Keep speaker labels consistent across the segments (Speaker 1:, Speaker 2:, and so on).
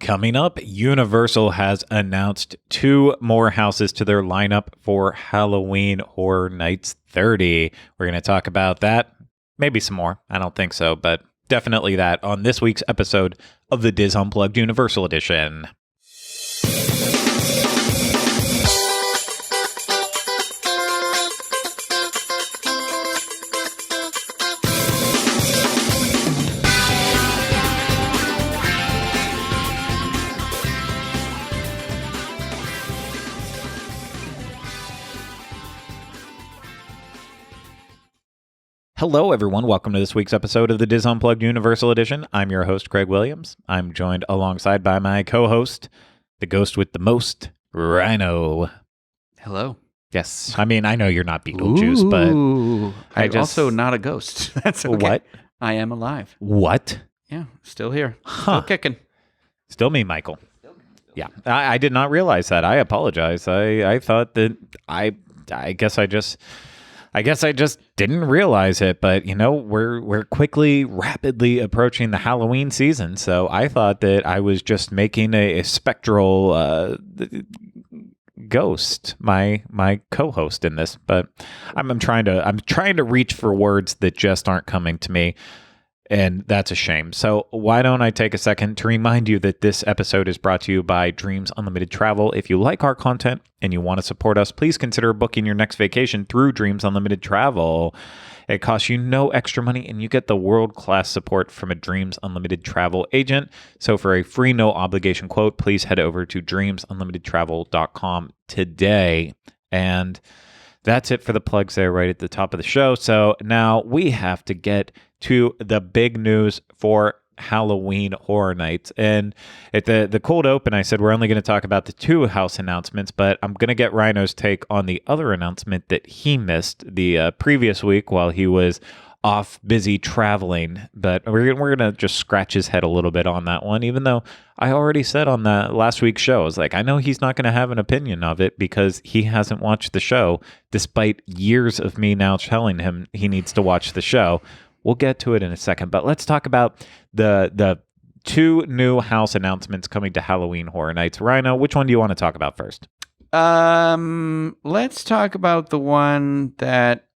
Speaker 1: Coming up, Universal has announced 2 more houses to their lineup for Halloween Horror Nights 30. We're going to talk about that. Maybe some more. I don't think so, but definitely that on this week's episode of the DIS Unplugged Universal Edition. Hello, everyone. Welcome to this week's episode of the DIS Unplugged Universal Edition. I'm your host, Craig Williams. I'm joined alongside by my co-host, the ghost with the most, Rhino.
Speaker 2: Hello.
Speaker 1: Yes. I mean, I know you're not Beetlejuice, but
Speaker 2: I'm also not a ghost. That's okay.
Speaker 1: What?
Speaker 2: I am alive.
Speaker 1: What?
Speaker 2: Yeah, still here. Still kicking.
Speaker 1: Still me, Michael. Yeah. I did not realize that. I apologize. I thought that I guess I just didn't realize it, but you know, we're rapidly approaching the Halloween season, so I thought that I was just making a spectral ghost my co-host in this, but I'm trying to reach for words that just aren't coming to me. And that's a shame. So why don't I take a second to remind you that this episode is brought to you by Dreams Unlimited Travel. If you like our content and you want to support us, please consider booking your next vacation through Dreams Unlimited Travel. It costs you no extra money and you get the world-class support from a Dreams Unlimited Travel agent. So for a free, no obligation quote, please head over to dreamsunlimitedtravel.com today. And that's it for the plugs there right at the top of the show. So now we have to get to the big news for Halloween Horror Nights. And at the cold open, I said we're only going to talk about the 2 house announcements, but I'm going to get Rhino's take on the other announcement that he missed the previous week while he was off busy traveling. But we're going to just scratch his head a little bit on that one, even though I already said on the last week's show, I was like, I know he's not going to have an opinion of it because he hasn't watched the show, despite years of me now telling him he needs to watch the show. We'll get to it in a second, but let's talk about the 2 new house announcements coming to Halloween Horror Nights. Rhino, which one do you want to talk about first?
Speaker 2: Let's talk about the one that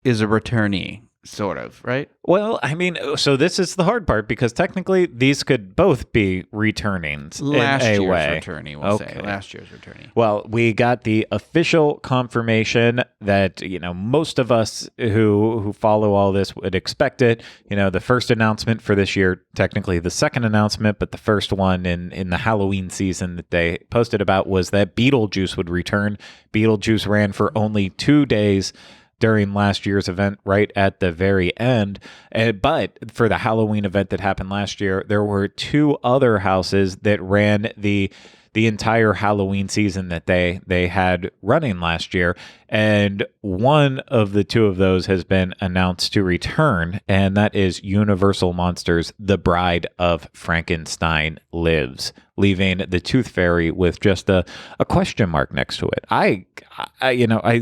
Speaker 2: is a returnee, sort of, right?
Speaker 1: Well, I mean, so this is the hard part because technically these could both be returnings
Speaker 2: Last
Speaker 1: in a
Speaker 2: year's
Speaker 1: way.
Speaker 2: returnee, we'll say. Last year's returnee.
Speaker 1: Well, we got the official confirmation that, you know, most of us who follow all this would expect it. You know, the first announcement for this year, technically the second announcement, but the first one in the Halloween season that they posted about was that Beetlejuice would return. Beetlejuice ran for only 2 days during last year's event right at the very end. But for the Halloween event that happened last year, there were 2 other houses that ran the entire Halloween season that they had running last year. And one of the 2 of those has been announced to return, and that is Universal Munsters, The Bride of Frankenstein Lives, leaving the Tooth Fairy with just a question mark next to it. I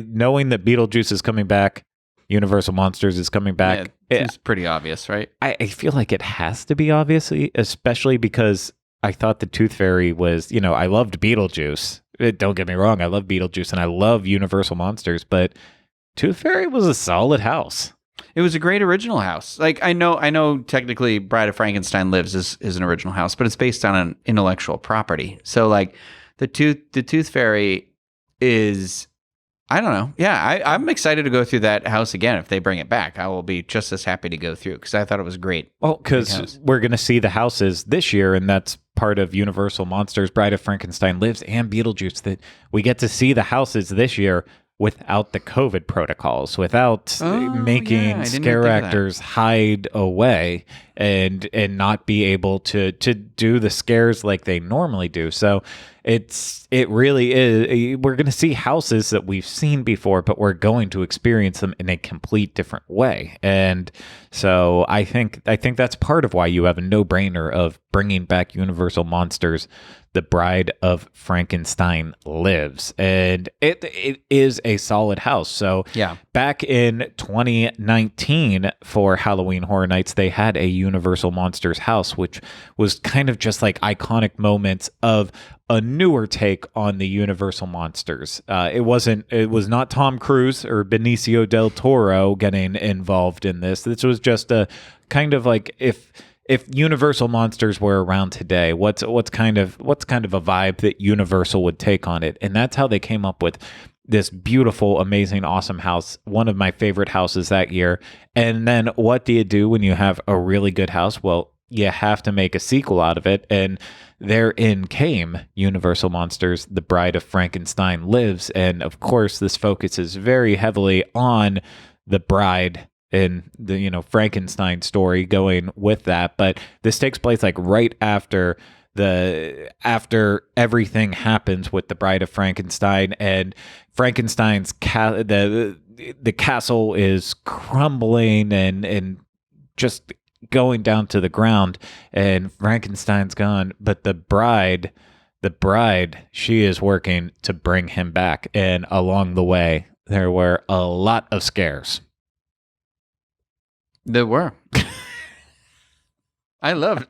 Speaker 1: knowing that Beetlejuice is coming back, Universal Monsters is coming back.
Speaker 2: Yeah, it's pretty obvious, right?
Speaker 1: I feel like it has to be obviously, especially because I thought the Tooth Fairy was, you know, I loved Beetlejuice. Don't get me wrong, I love Beetlejuice and I love Universal Monsters, but Tooth Fairy was a solid house.
Speaker 2: It was a great original house. Like I know technically Bride of Frankenstein Lives is an original house, but it's based on an intellectual property. So like the Tooth Fairy is, I don't know. Yeah, I'm excited to go through that house again. If they bring it back, I will be just as happy to go through because I thought it was great.
Speaker 1: Well, because we're going to see the houses this year, and that's part of Universal Monsters, Bride of Frankenstein Lives, and Beetlejuice, that we get to see the houses this year without the COVID protocols, without making scare actors hide away and not be able to do the scares like they normally do. So it really is. We're going to see houses that we've seen before, but we're going to experience them in a complete different way. And so I think that's part of why you have a no-brainer of bringing back Universal Monsters, The Bride of Frankenstein Lives. And it is a solid house. So
Speaker 2: Yeah.
Speaker 1: back in 2019 for Halloween Horror Nights, they had a Universal Monsters house, which was kind of just like iconic moments of a newer take on the Universal Monsters. It was not Tom Cruise or Benicio del Toro getting involved in this. This was just a kind of like if Universal Monsters were around today, what's kind of a vibe that Universal would take on it. And that's how they came up with this beautiful, amazing, awesome house, one of my favorite houses that year. And then what do you do when you have a really good house? Well, you have to make a sequel out of it. And therein came Universal Monsters, The Bride of Frankenstein Lives. And of course, this focuses very heavily on the bride and the, Frankenstein story going with that. But this takes place like right after everything happens with the Bride of Frankenstein, and Frankenstein's the castle is crumbling and just going down to the ground, and Frankenstein's gone, but the bride, she is working to bring him back. And along the way, there were a lot of scares.
Speaker 2: There were. I love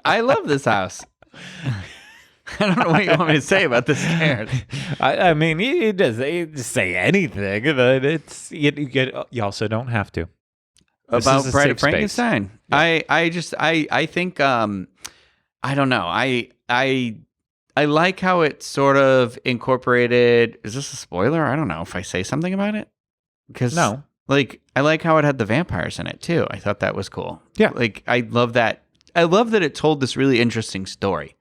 Speaker 2: this house. I don't know what you want me to say about this scares.
Speaker 1: I mean, he doesn't say anything, but it's you also don't have to.
Speaker 2: About Bride of
Speaker 1: safe
Speaker 2: Frankenstein.
Speaker 1: Yeah.
Speaker 2: I think I don't know. I like how it sort of incorporated. Is this a spoiler? I don't know if I say something about it. Because
Speaker 1: No.
Speaker 2: like I like how it had the vampires in it too. I thought that was cool.
Speaker 1: Yeah.
Speaker 2: Like I love that. I love that it told this really interesting story.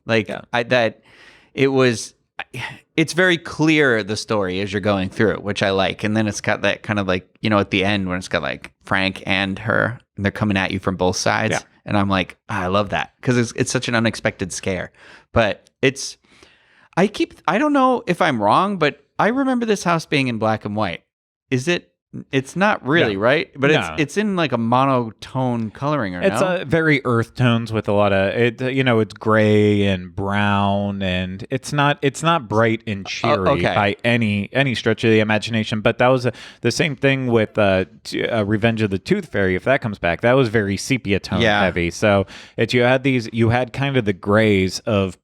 Speaker 2: Like that it was. It's very clear, the story, as you're going through it, which I like. And then it's got that kind of like, at the end when it's got like Frank and her, and they're coming at you from both sides.
Speaker 1: Yeah.
Speaker 2: And I'm like, I love that because it's such an unexpected scare. But I don't know if I'm wrong, but I remember this house being in black and white. Is it? It's not really, right? But
Speaker 1: No.
Speaker 2: it's in like a monotone coloring, or
Speaker 1: It's
Speaker 2: no?
Speaker 1: very earth tones with a lot of it. It's gray and brown, and it's not bright and cheery
Speaker 2: okay.
Speaker 1: by any stretch of the imagination. But that was the same thing with Revenge of the Tooth Fairy. If that comes back, that was very sepia tone heavy. So you had kind of the grays of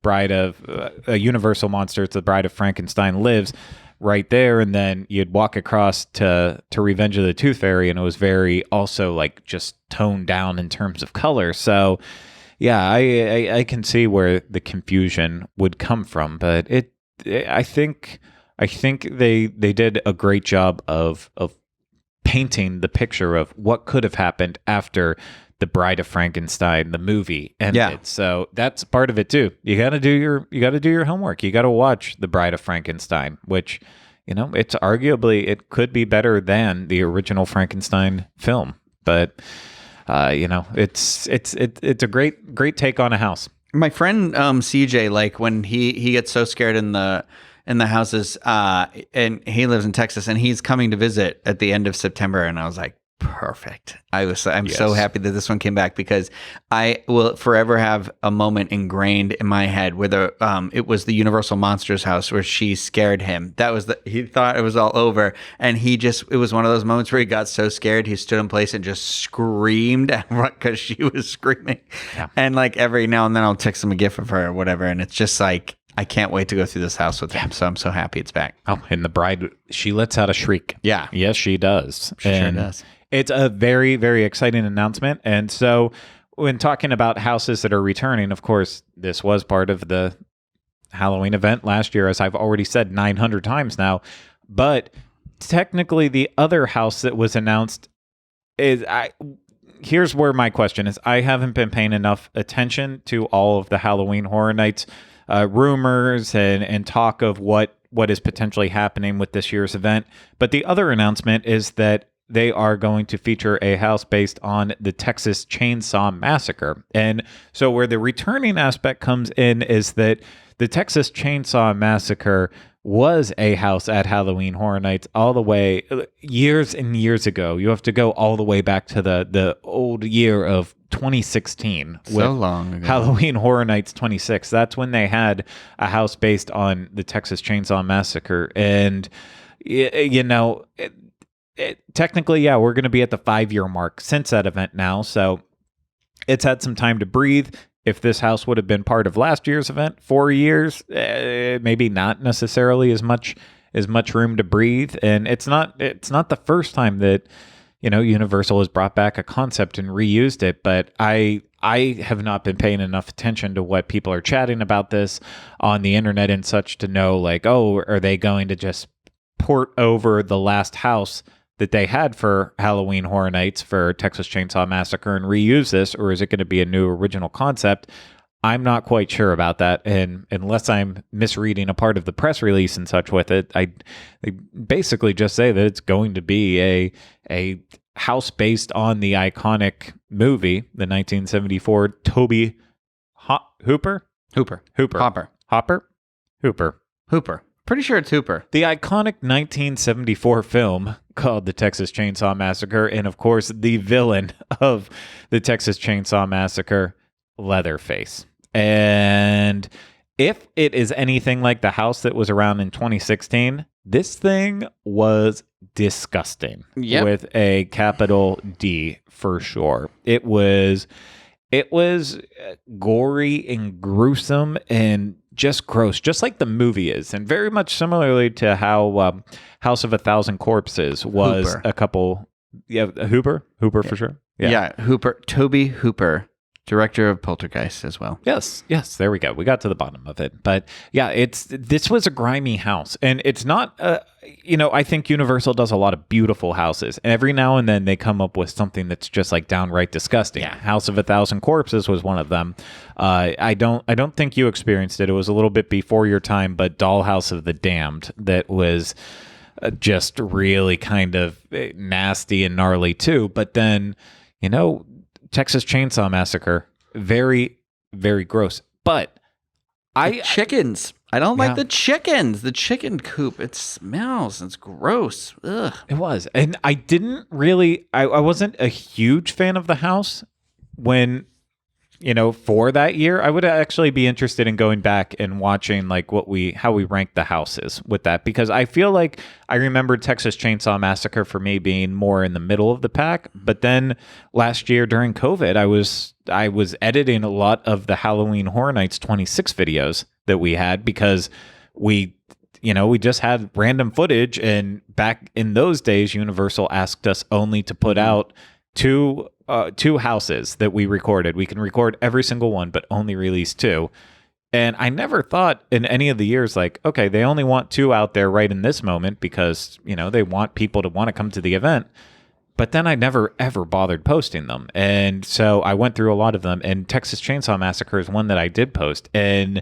Speaker 1: Universal Monsters, The Bride of Frankenstein Lives, right there, and then you'd walk across to Revenge of the Tooth Fairy, and it was very also like just toned down in terms of color. So yeah, I can see where the confusion would come from, but I think they did a great job of painting the picture of what could have happened after The Bride of Frankenstein, the movie, ended.
Speaker 2: Yeah.
Speaker 1: So that's part of it too. You got to do your homework. You got to watch The Bride of Frankenstein, which, it's arguably, it could be better than the original Frankenstein film. But it's a great take on a house.
Speaker 2: My friend CJ, like when he gets so scared in the houses, and he lives in Texas, and he's coming to visit at the end of September, and I was like, perfect. I'm so happy that this one came back, because I will forever have a moment ingrained in my head where it was the Universal Monsters house where she scared him. He thought it was all over, and it was one of those moments where he got so scared he stood in place and just screamed because she was screaming.
Speaker 1: Yeah.
Speaker 2: And like every now and then I'll text him a gif of her or whatever, and it's just like, I can't wait to go through this house with him. So I'm so happy it's back.
Speaker 1: Oh, and the bride, she lets out a shriek.
Speaker 2: Yeah.
Speaker 1: Yes, she does.
Speaker 2: She sure does.
Speaker 1: It's a very, very exciting announcement. And so when talking about houses that are returning, of course, this was part of the Halloween event last year, as I've already said 900 times now. But technically, the other house that was announced here's where my question is. I haven't been paying enough attention to all of the Halloween Horror Nights rumors and talk of what is potentially happening with this year's event. But the other announcement is that they are going to feature a house based on the Texas Chainsaw Massacre. And so where the returning aspect comes in is that the Texas Chainsaw Massacre was a house at Halloween Horror Nights all the way years and years ago. You have to go all the way back to the old year of 2016.
Speaker 2: So long ago.
Speaker 1: Halloween Horror Nights 26. That's when they had a house based on the Texas Chainsaw Massacre. And, you know, technically, yeah, we're going to be at the 5-year mark since that event now. So it's had some time to breathe. If this house would have been part of last year's event, 4 years, maybe not necessarily as much room to breathe. And it's not the first time that, you know, Universal has brought back a concept and reused it. But I have not been paying enough attention to what people are chatting about this on the internet and such to know, like, oh, are they going to just port over the last house that they had for Halloween Horror Nights for Texas Chainsaw Massacre and reuse this, or is it going to be a new original concept? I'm not quite sure about that, and unless I'm misreading a part of the press release and such with it, they basically just say that it's going to be a house based on the iconic movie, the 1974 Toby Hooper.
Speaker 2: Pretty sure it's Hooper.
Speaker 1: The iconic 1974 film called The Texas Chainsaw Massacre, and of course, the villain of The Texas Chainsaw Massacre, Leatherface. And if it is anything like the house that was around in 2016, this thing was disgusting.
Speaker 2: Yep.
Speaker 1: With a capital D for sure. It was gory and gruesome and just gross, just like the movie is, and very much similarly to how House of a Thousand Corpses was
Speaker 2: Hooper.
Speaker 1: a couple. Yeah, Hooper for sure.
Speaker 2: Yeah, Hooper. Toby Hooper, director of Poltergeist as well.
Speaker 1: Yes, there we go. We got to the bottom of it. But yeah, this was a grimy house, and it's not. I think Universal does a lot of beautiful houses, and every now and then they come up with something that's just like downright disgusting.
Speaker 2: Yeah.
Speaker 1: House of a Thousand Corpses was one of them. I don't think you experienced it. It was a little bit before your time, but Dollhouse of the Damned, that was just really kind of nasty and gnarly too. But then, Texas Chainsaw Massacre, very, very gross. But
Speaker 2: chickens. I don't like the chickens. The chicken coop. It smells. It's gross. Ugh.
Speaker 1: It was. And I didn't really, I wasn't a huge fan of the house when, for that year. I would actually be interested in going back and watching like how we rank the houses with that, because I feel like I remember Texas Chainsaw Massacre for me being more in the middle of the pack. But then last year during COVID, I was editing a lot of the Halloween Horror Nights 26 videos that we had, because we just had random footage, and back in those days, Universal asked us only to put out two houses that we recorded. We can record every single one, but only release 2. And I never thought in any of the years, like, okay, they only want 2 out there right in this moment because, they want people to want to come to the event. But then I never, ever bothered posting them. And so I went through a lot of them, and Texas Chainsaw Massacre is one that I did post. And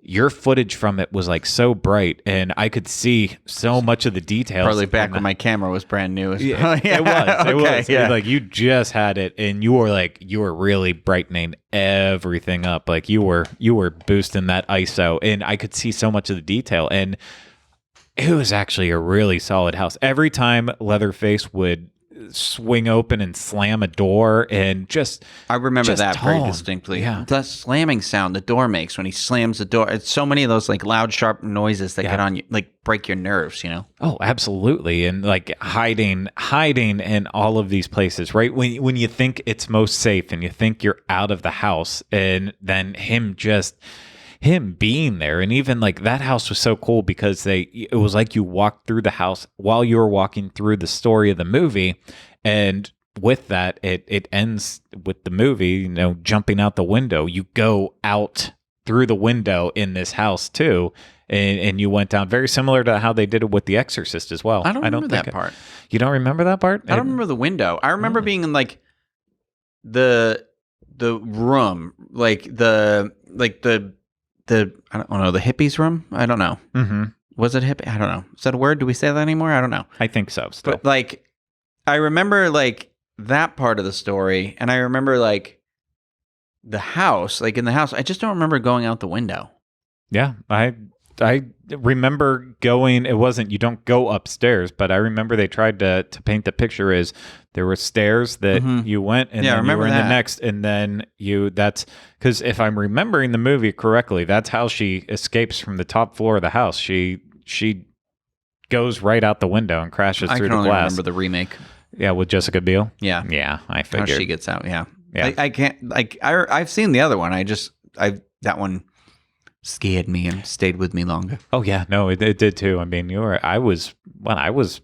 Speaker 1: your footage from it was like so bright, and I could see so much of the details.
Speaker 2: Probably back when my camera was brand new.
Speaker 1: Yeah, it was. Yeah. Like you just had it, and you were really brightening everything up. Like you were boosting that ISO, and I could see so much of the detail. And it was actually a really solid house. Every time Leatherface would swing open and slam a door, and
Speaker 2: I remember that very
Speaker 1: tone.
Speaker 2: distinctly.
Speaker 1: Yeah.
Speaker 2: The slamming sound the door makes when he slams the door. It's so many of those like loud, sharp noises that get on you, like break your nerves,
Speaker 1: Oh, absolutely. And like hiding in all of these places, right? When you think it's most safe and you think you're out of the house, and then him being there. And even like that house was so cool because it was like you walked through the house while you were walking through the story of the movie. And with that, it ends with the movie, jumping out the window. You go out through the window in this house too. And you went down, very similar to how they did it with The Exorcist as well.
Speaker 2: I don't remember that part.
Speaker 1: You don't remember that part?
Speaker 2: I don't remember the window. I remember being in like the room, like the I don't know, the hippies room? I don't know.
Speaker 1: Mm-hmm.
Speaker 2: Was it hippie? I don't know. Is that a word? Do we say that anymore? I don't know.
Speaker 1: I think so. Still.
Speaker 2: But like, I remember like that part of the story, and I remember like the house, like in the house. I just don't remember going out the window.
Speaker 1: Yeah, I remember going. It wasn't you don't go upstairs, but I remember they tried to paint the picture as there were stairs that you went, and
Speaker 2: Yeah, I
Speaker 1: then you were
Speaker 2: remember
Speaker 1: in the
Speaker 2: that.
Speaker 1: next, and then that's because if I'm remembering the movie correctly, that's how she escapes from the top floor of the house. She goes right out the window and crashes
Speaker 2: I
Speaker 1: through
Speaker 2: can
Speaker 1: the
Speaker 2: only
Speaker 1: glass.
Speaker 2: remember the remake.
Speaker 1: Yeah, with Jessica Biel.
Speaker 2: Yeah,
Speaker 1: Yeah, I
Speaker 2: how
Speaker 1: figured.
Speaker 2: she gets out. Yeah,
Speaker 1: Yeah.
Speaker 2: I can't like I've seen the other one. That one scared me and stayed with me longer.
Speaker 1: Oh yeah, no, it did too. I mean, I was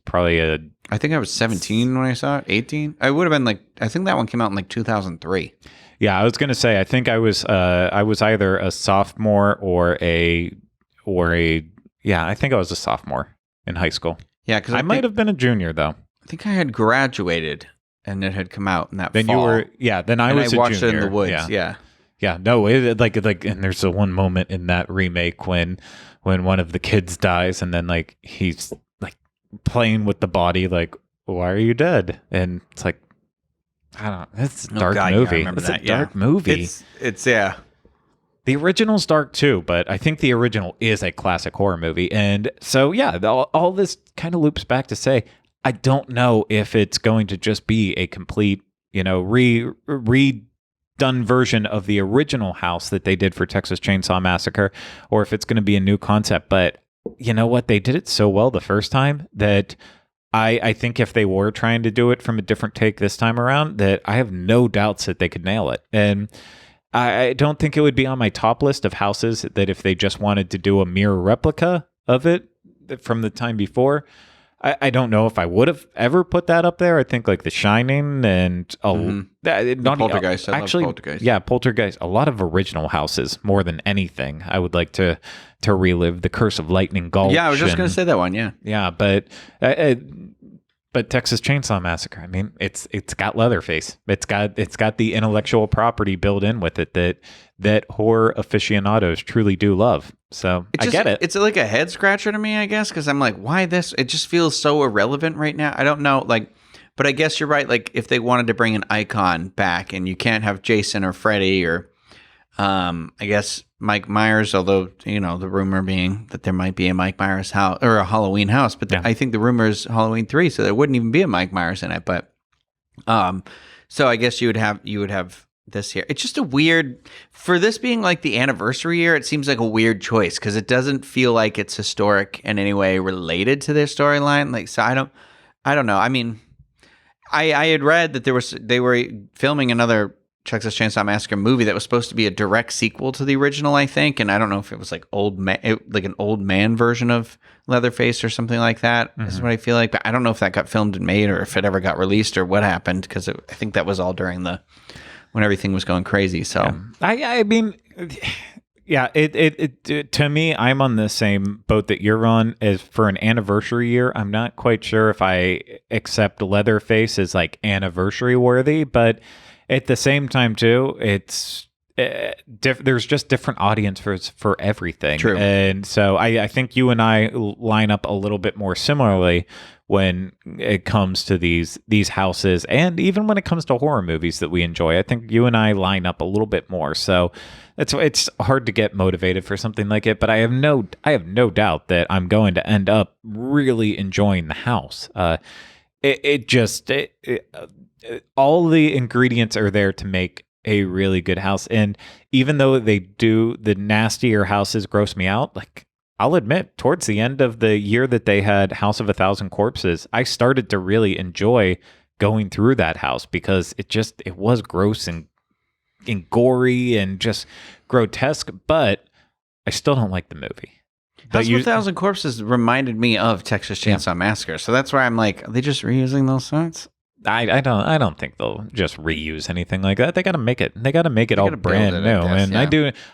Speaker 1: probably
Speaker 2: I think I was 17 when I saw it. 18. I would have been like. I think that one came out in like 2003.
Speaker 1: yeah. I was gonna say I think I was either a sophomore or a yeah. I think I was a sophomore in high school.
Speaker 2: Yeah, because
Speaker 1: I might have been a junior though.
Speaker 2: I think I had graduated and it had come out in that
Speaker 1: Then
Speaker 2: fall.
Speaker 1: you were Then I
Speaker 2: and
Speaker 1: was
Speaker 2: I
Speaker 1: a
Speaker 2: watched
Speaker 1: junior.
Speaker 2: it in the woods.
Speaker 1: Yeah.
Speaker 2: Yeah.
Speaker 1: Yeah, no, like, and there's a one moment in that remake when one of the kids dies, and then like he's like playing with the body, like, why are you dead? And it's like, I don't know, it's a dark
Speaker 2: God, yeah, I
Speaker 1: movie.
Speaker 2: remember
Speaker 1: It's
Speaker 2: that,
Speaker 1: a dark
Speaker 2: yeah.
Speaker 1: movie.
Speaker 2: It's yeah.
Speaker 1: The original's dark too, but I think the original is a classic horror movie, and so yeah, all this kind of loops back to say I don't know if it's going to just be a complete, redone version of the original house that they did for Texas Chainsaw Massacre, or if it's going to be a new concept. But you know what? They did it so well the first time that I think if they were trying to do it from a different take this time around, that I have no doubts that they could nail it. And I don't think it would be on my top list of houses that if they just wanted to do a mirror replica of it from the time before. I don't know if I would have ever put that up there. I think like The Shining and
Speaker 2: Poltergeist. I love Poltergeist.
Speaker 1: Yeah, Poltergeist. A lot of original houses more than anything. I would like to relive The Curse of Lightning Gulch.
Speaker 2: Yeah, I was just going to say that one. Yeah.
Speaker 1: Yeah, but Texas Chainsaw Massacre. I mean, it's got Leatherface. It's got the intellectual property built in with it that horror aficionados truly do love. So I get it.
Speaker 2: It's like a head scratcher to me, I guess, because I'm like, why this? It just feels so irrelevant right now. I don't know, like, but I guess you're right. Like, if they wanted to bring an icon back, and you can't have Jason or Freddy or, I guess Mike Myers. Although the rumor being that there might be a Mike Myers house or a Halloween house, but I think the rumor is Halloween 3, so there wouldn't even be a Mike Myers in it. But, so I guess you would have this here. It's just a weird, for this being like the anniversary year, it seems like a weird choice because it doesn't feel like it's historic in any way related to their storyline. Like, so I don't know. I mean, I had read that they were filming another Texas Chainsaw Massacre movie that was supposed to be a direct sequel to the original, I think, and I don't know if it was like like an old man version of Leatherface or something like that. Is what I feel like, but I don't know if that got filmed and made or if it ever got released or what happened because I think that was all during when everything was going crazy. So
Speaker 1: I mean, yeah, it to me, I'm on the same boat that you're on. As for an anniversary year, I'm not quite sure if I accept Leatherface as like anniversary worthy, but at the same time too, it's there's just different audience for everything.
Speaker 2: True.
Speaker 1: And so I think you and I line up a little bit more similarly when it comes to these houses, and even when it comes to horror movies that we enjoy. I think you and I line up a little bit more. So it's hard to get motivated for something like it, but I have no doubt that I'm going to end up really enjoying the house. All the ingredients are there to make a really good house. And even though they do, the nastier houses gross me out, like, I'll admit, towards the end of the year that they had House of a Thousand Corpses, I started to really enjoy going through that house because it was gross and gory and just grotesque, but I still don't like the movie.
Speaker 2: House of a Thousand Corpses reminded me of Texas Chainsaw Massacre, so that's why I'm like, are they just reusing those sets?
Speaker 1: I don't think they'll just reuse anything like that. They got to make it. They got to make it all brand new. And I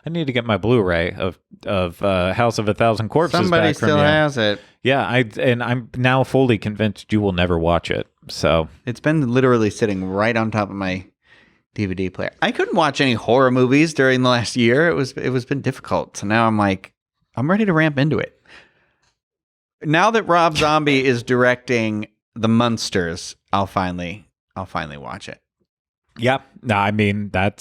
Speaker 1: need to get my Blu-ray of House of a Thousand Corpses.
Speaker 2: Somebody
Speaker 1: back from
Speaker 2: still
Speaker 1: you.
Speaker 2: has it.
Speaker 1: Yeah, I'm now fully convinced you will never watch it. So
Speaker 2: it's been literally sitting right on top of my DVD player. I couldn't watch any horror movies during the last year. It was been difficult. So now I'm like, I'm ready to ramp into it. Now that Rob Zombie is directing the Munsters, I'll finally watch it.
Speaker 1: Yeah, no, I mean that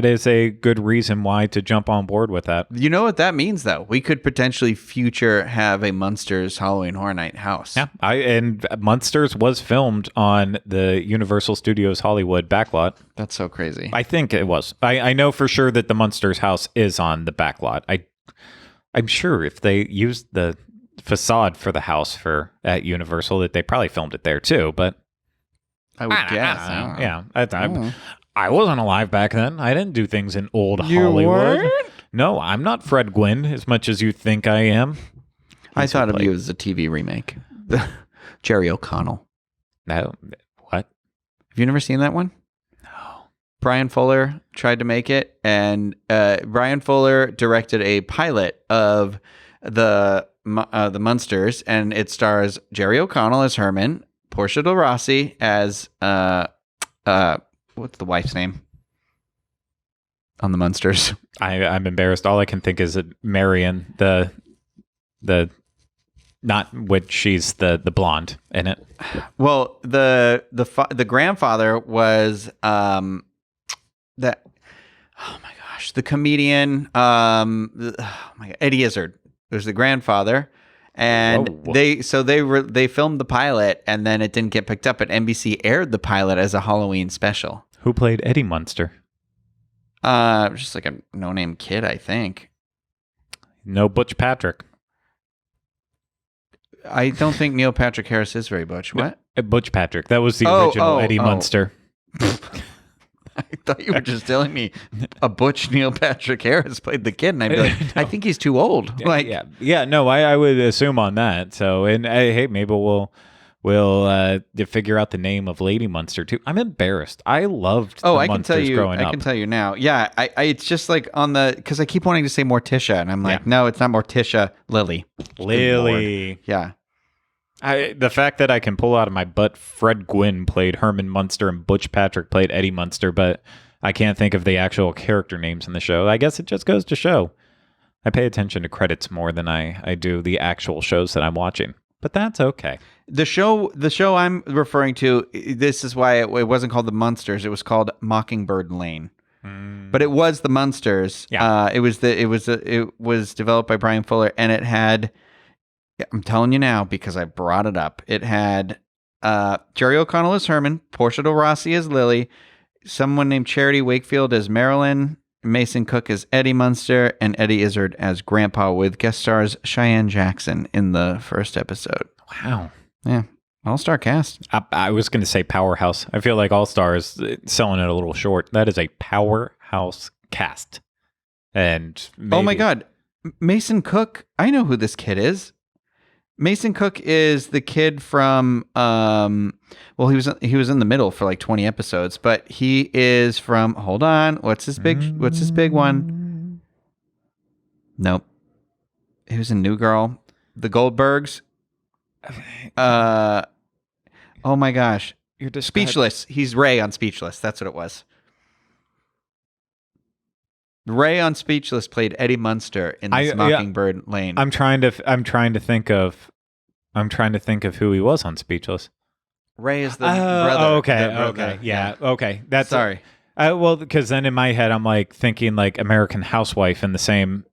Speaker 1: is a good reason why to jump on board with that.
Speaker 2: You know what that means, though? We could potentially have a Munsters Halloween Horror Night house.
Speaker 1: Yeah, and Munsters was filmed on the Universal Studios Hollywood backlot.
Speaker 2: That's so crazy.
Speaker 1: I think it was. I know for sure that the Munsters house is on the backlot. I'm sure if they used the facade for the house at Universal, that they probably filmed it there too. But
Speaker 2: I would guess.
Speaker 1: Yeah, I wasn't alive back then. I didn't do things in old Hollywood.
Speaker 2: Weren't?
Speaker 1: No, I'm not Fred Gwynn as much as you think I am.
Speaker 2: I thought of you as a TV remake. Jerry O'Connell.
Speaker 1: No, what?
Speaker 2: Have you never seen that one?
Speaker 1: No.
Speaker 2: Brian Fuller tried to make it, and Brian Fuller directed a pilot of the Munsters, and it stars Jerry O'Connell as Herman, Portia de Rossi as what's the wife's name on the Munsters?
Speaker 1: I'm embarrassed. All I can think is Marion, the not which she's the blonde in it.
Speaker 2: Well, the grandfather was that. Oh my gosh, the comedian. Oh my God, Eddie Izzard was the grandfather. And
Speaker 1: Whoa.
Speaker 2: they filmed the pilot, and then it didn't get picked up. But NBC aired the pilot as a Halloween special.
Speaker 1: Who played Eddie Munster?
Speaker 2: Just like a no-name kid, I think.
Speaker 1: No, Butch Patrick.
Speaker 2: I don't think Neil Patrick Harris is very Butch. What?
Speaker 1: Butch Patrick. That was the original Eddie Munster.
Speaker 2: I thought you were just telling me a Butch Neil Patrick Harris played the kid, and I'd be like, no. I think he's too old.
Speaker 1: Yeah. No, I would assume on that. So, and hey, maybe we'll figure out the name of Lady Munster too. I'm embarrassed. I loved the Munsters growing up.
Speaker 2: I can tell you now. Yeah, I it's just like because I keep wanting to say Morticia, and I'm like, no, it's not Morticia. Lily. Yeah.
Speaker 1: The fact that I can pull out of my butt Fred Gwynn played Herman Munster and Butch Patrick played Eddie Munster, but I can't think of the actual character names in the show. I guess it just goes to show I pay attention to credits more than I do the actual shows that I'm watching. But that's okay.
Speaker 2: The show I'm referring to, this is why it wasn't called the Munsters. It was called Mockingbird Lane. But it was the Munsters.
Speaker 1: Yeah.
Speaker 2: It was developed by Brian Fuller, and it had, I'm telling you now because I brought it up. It had Jerry O'Connell as Herman, Portia de Rossi as Lily, someone named Charity Wakefield as Marilyn, Mason Cook as Eddie Munster, and Eddie Izzard as Grandpa, with guest stars Cheyenne Jackson in the first episode.
Speaker 1: Wow.
Speaker 2: Yeah. All-star cast.
Speaker 1: I was going to say powerhouse. I feel like All-Star is selling it a little short. That is a powerhouse cast. And maybe...
Speaker 2: Oh my God. Mason Cook. I know who this kid is. Mason Cook is the kid from well, he was in the middle for like 20 episodes, but he is from, hold on, what's his big one? Nope. He was in New Girl. The Goldbergs. Oh my gosh.
Speaker 1: You're just
Speaker 2: Speechless. He's Ray on Speechless. That's what it was. Ray on Speechless played Eddie Munster in this Mockingbird Lane.
Speaker 1: I'm trying to think of who he was on Speechless.
Speaker 2: Ray is the brother.
Speaker 1: Okay. Yeah. Okay. That's
Speaker 2: sorry.
Speaker 1: Well, because then in my head I'm like thinking like American Housewife in the same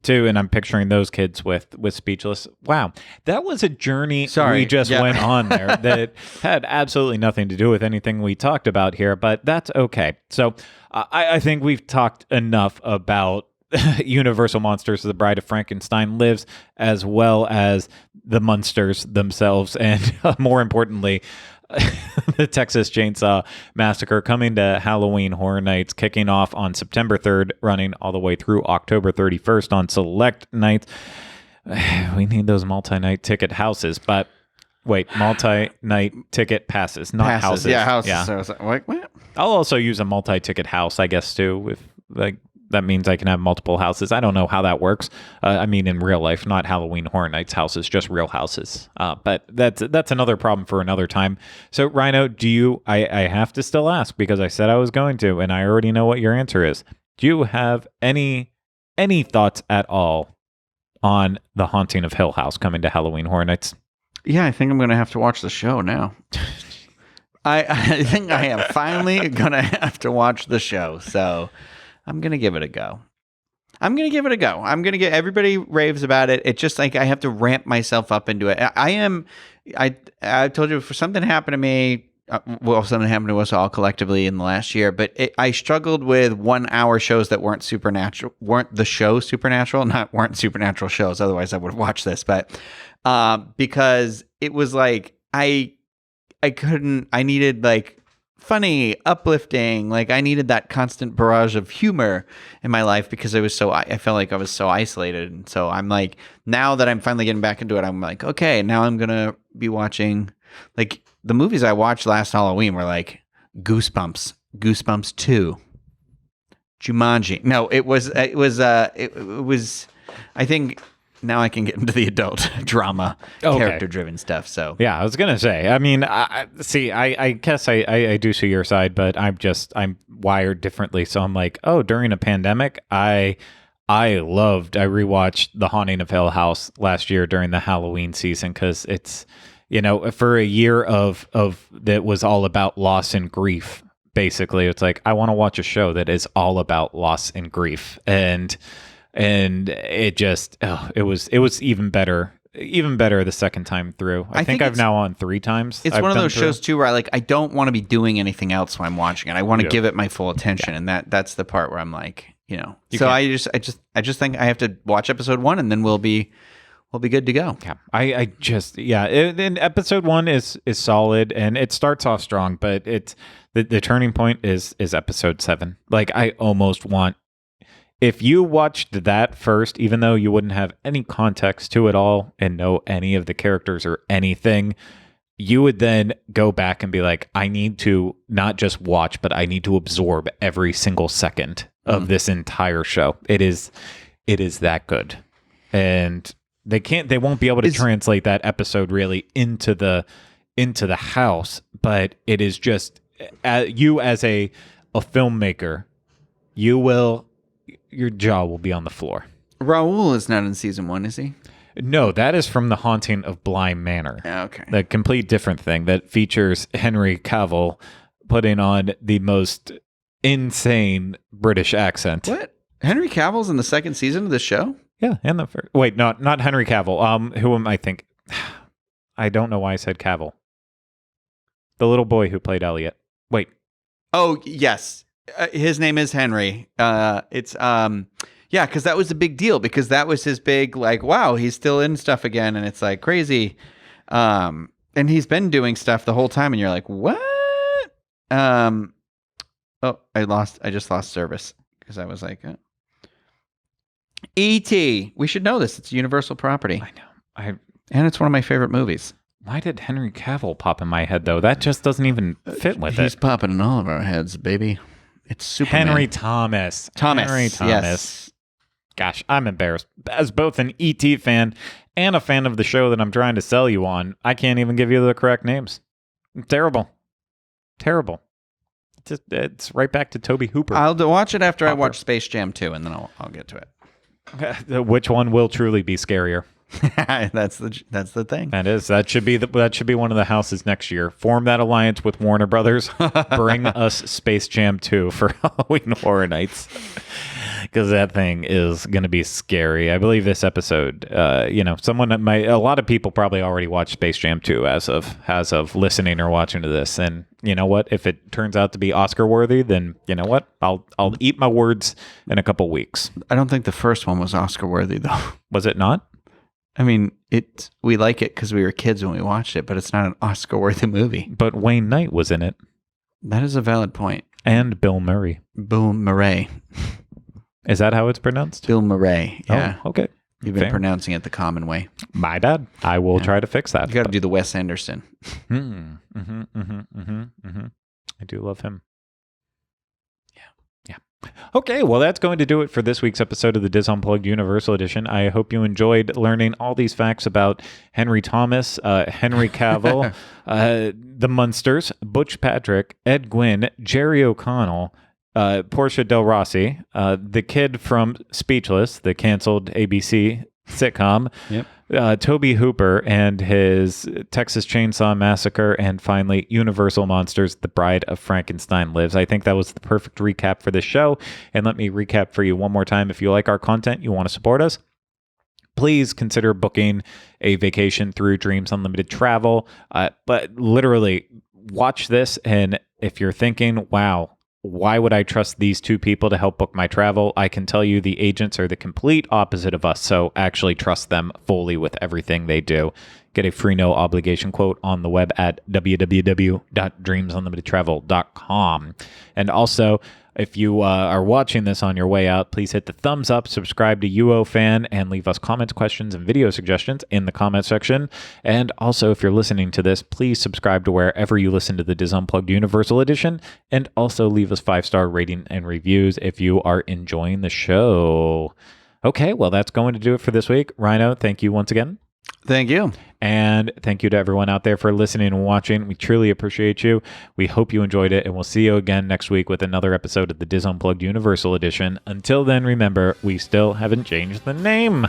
Speaker 1: too, and I'm picturing those kids with Speechless. Wow, that was a journey we just went on there that had absolutely nothing to do with anything we talked about here, but that's okay. So I think we've talked enough about Universal Monsters, The Bride of Frankenstein Lives, as well as the Munsters themselves, and more importantly, the Texas Chainsaw Massacre, coming to Halloween Horror Nights, kicking off on September 3rd, running all the way through October 31st on select nights. We need those multi-night ticket houses, but wait, multi-night ticket passes, not houses.
Speaker 2: Yeah, houses.
Speaker 1: Yeah.
Speaker 2: So I was like, what?
Speaker 1: I'll also use a multi-ticket house, I guess, too, if like that means I can have multiple houses. I don't know how that works. I mean, in real life, not Halloween Horror Nights houses, just real houses. But that's another problem for another time. So, Rhino, I have to still ask because I said I was going to, and I already know what your answer is. Do you have any thoughts at all on The Haunting of Hill House coming to Halloween Horror Nights?
Speaker 2: Yeah, I think I'm going to have to watch the show now. I think I am finally going to have to watch the show. So I'm going to give it a go. I'm going to get everybody raves about it. It's just like I have to ramp myself up into it. I told you, for something happened to me. Something happened to us all collectively in the last year, but I struggled with 1 hour shows that weren't supernatural, weren't supernatural shows. Otherwise I would have watched this, but, because it was like, I needed like funny, uplifting, like I needed that constant barrage of humor in my life because I felt like I was so isolated. And so I'm like, now that I'm finally getting back into it, I'm like, okay, now I'm going to be watching, like, the movies I watched last Halloween were like Goosebumps 2, Jumanji. No, it was, I think now I can get into the adult drama, character-driven stuff. So
Speaker 1: yeah, I was gonna say. I mean, I guess I do see your side, but I'm wired differently. So I'm like, oh, during a pandemic, I rewatched The Haunting of Hill House last year during the Halloween season because it's, for a year of that was all about loss and grief. Basically, it's like I want to watch a show that is all about loss and grief, and it just it was even better the second time through. I think I've now on 3 times.
Speaker 2: It's one of those shows too where I don't want to be doing anything else while I'm watching it. I want to give it my full attention, and that's the part where I'm like, I just think I have to watch episode 1 and then we'll be good to go.
Speaker 1: Yeah, and episode 1 is solid and it starts off strong, but it's the turning point is episode 7. Like I almost want, if you watched that first, even though you wouldn't have any context to it all and know any of the characters or anything, you would then go back and be like, I need to not just watch, but I need to absorb every single second of this entire show. It is that good. And they won't be able to translate that episode really into the house, but it is just you as a filmmaker, your jaw will be on the floor.
Speaker 2: Raul is not in season 1, is he?
Speaker 1: No, that is from The Haunting of Bly Manor.
Speaker 2: Okay.
Speaker 1: The complete different thing that features Henry Cavill putting on the most insane British accent.
Speaker 2: What? Henry Cavill's in the second season of the show?
Speaker 1: Yeah, and the first. Wait, not Henry Cavill. Who am I think? I don't know why I said Cavill. The little boy who played Elliot. Wait.
Speaker 2: Oh, yes. His name is Henry. Because that was a big deal because that was his big, like, wow, he's still in stuff again. And it's like crazy. And he's been doing stuff the whole time. And you're like, what? I just lost service because I was like, E.T. We should know this. It's a Universal property.
Speaker 1: I know.
Speaker 2: And it's one of my favorite movies.
Speaker 1: Why did Henry Cavill pop in my head, though? That just doesn't even fit with it.
Speaker 2: He's popping in all of our heads, baby. It's Superman.
Speaker 1: Henry Thomas.
Speaker 2: Yes.
Speaker 1: Gosh, I'm embarrassed. As both an E.T. fan and a fan of the show that I'm trying to sell you on, I can't even give you the correct names. Terrible. It's right back to Toby Hooper.
Speaker 2: I'll watch it after I watch Space Jam 2, and then I'll get to it.
Speaker 1: Which one will truly be scarier?
Speaker 2: That's the thing.
Speaker 1: That should be one of the houses next year. Form that alliance with Warner Brothers. Bring us Space Jam 2 for Halloween Horror Nights, because that thing is going to be scary. I believe this episode, a lot of people probably already watched Space Jam 2 as of listening or watching to this. And you know what? If it turns out to be Oscar worthy, then you know what? I'll eat my words in a couple weeks.
Speaker 2: I don't think the first one was Oscar worthy though.
Speaker 1: Was it not?
Speaker 2: I mean, we like it because we were kids when we watched it, but it's not an Oscar-worthy movie.
Speaker 1: But Wayne Knight was in it.
Speaker 2: That is a valid point.
Speaker 1: And Bill Murray.
Speaker 2: Bill Murray.
Speaker 1: Is that how it's pronounced?
Speaker 2: Bill Murray, yeah.
Speaker 1: Oh, okay.
Speaker 2: You've been pronouncing it the common way.
Speaker 1: My bad. I will try to fix that.
Speaker 2: You got to do the Wes Anderson.
Speaker 1: I do love him. Okay, well, that's going to do it for this week's episode of the DIS Unplugged Universal Edition. I hope you enjoyed learning all these facts about Henry Thomas, Henry Cavill, the Munsters, Butch Patrick, Ed Gwynn, Jerry O'Connell, Portia Del Rossi, the kid from Speechless, the canceled ABC sitcom, Toby Hooper and his Texas Chainsaw Massacre, and finally Universal Monsters, The Bride of Frankenstein Lives. I think that was the perfect recap for this show. And let me recap for you one more time. If you like our content, you want to support us, please consider booking a vacation through Dreams Unlimited Travel. But literally, watch this, and if you're thinking, wow, why would I trust these two people to help book my travel? I can tell you the agents are the complete opposite of us, so actually trust them fully with everything they do. Get a free no obligation quote on the web at www.dreamsunlimitedtravel.com. And also, if you are watching this on your way out, please hit the thumbs up, subscribe to UO Fan, and leave us comments, questions, and video suggestions in the comment section. And also, if you're listening to this, please subscribe to wherever you listen to the DIS Unplugged Universal Edition, and also leave us 5-star rating and reviews if you are enjoying the show. Okay, well, that's going to do it for this week. Rhino, thank you once again.
Speaker 2: Thank you.
Speaker 1: And thank you to everyone out there for listening and watching. We truly appreciate you. We hope you enjoyed it, and we'll see you again next week with another episode of the DIS Unplugged Universal Edition. Until then, remember, we still haven't changed the name.